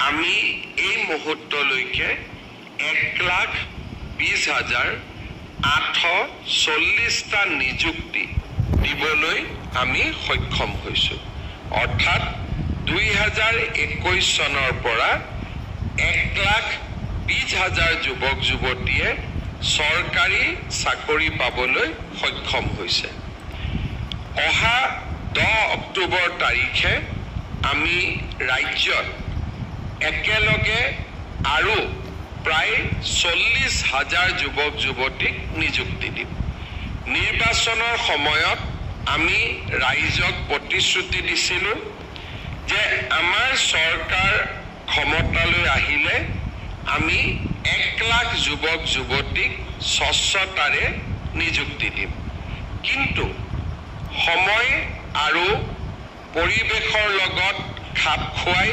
আমি এই মুহূৰ্তলৈকে 1,20,840টা নিযুক্তি দিবলৈ আমি সক্ষম হৈছোঁ। অৰ্থাৎ 2021 চনৰ পৰা 1,20,000 যুৱক যুৱতীয়ে চৰকাৰী চাকৰি পাবলৈ সক্ষম হৈছে। অহা 10 অক্টোবৰ তাৰিখে আমি ৰাজ্যত একেলগে আৰু প্ৰায় 40,000 যুৱক যুৱতীক নিযুক্তি দিম। নিৰ্বাচনৰ সময়ত আমি ৰাইজক প্ৰতিশ্ৰুতি দিছিলোঁ যে আমাৰ চৰকাৰ ক্ষমতালৈ আহিলে আমি 1,00,000 যুৱক যুৱতীক স্বচ্ছতাৰে নিযুক্তি দিম। কিন্তু সময় আৰু পৰিৱেশৰ লগত খাপ খুৱাই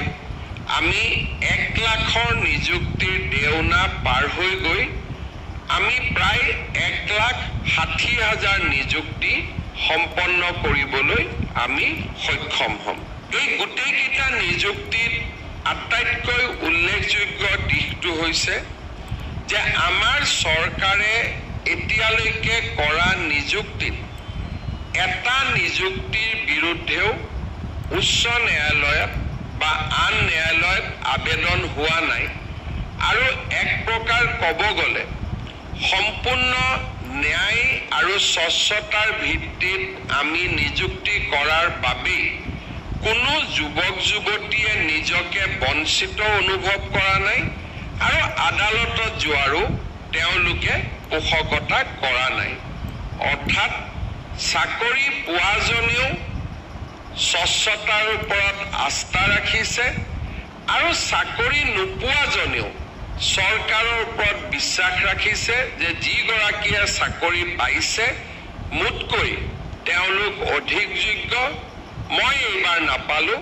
আমি 1,00,000 নিযুক্তিৰ দেওনা পাৰ হৈ গৈ আমি প্ৰায় 1,60,000 নিযুক্তি সম্পন্ন কৰিবলৈ আমি সক্ষম হ'ম। এই গোটেইকেইটা নিযুক্তিৰ আটাইতকৈ উল্লেখযোগ্য দিশটো হৈছে যে আমাৰ চৰকাৰে এতিয়ালৈকে কৰা নিযুক্তিত এটা নিযুক্তিৰ বিৰুদ্ধেও উচ্চ ন্যায়ালয়ত বা আন ন্যায়ালয়ত আবেদন হোৱা নাই। আৰু এক প্ৰকাৰ ক'ব গ'লে সম্পূৰ্ণ ন্যায় আৰু স্বচ্ছতাৰ ভিত্তিত আমি নিযুক্তি কৰাৰ বাবেই কোনো যুৱক যুৱতীয়ে নিজকে বঞ্চিত অনুভৱ কৰা নাই আৰু আদালতত যোৱাৰো তেওঁলোকে পোষকতা কৰা নাই। অৰ্থাৎ চাকৰি পোৱাজনেও স্বচ্ছতাৰ ওপৰত আস্থা ৰাখিছে আৰু চাকৰি নোপোৱাজনেও চৰকাৰৰ ওপৰত বিশ্বাস ৰাখিছে যে যিগৰাকীয়ে চাকৰি পাইছে মোতকৈ তেওঁলোক অধিক যোগ্য, মই এইবাৰ নাপালোঁ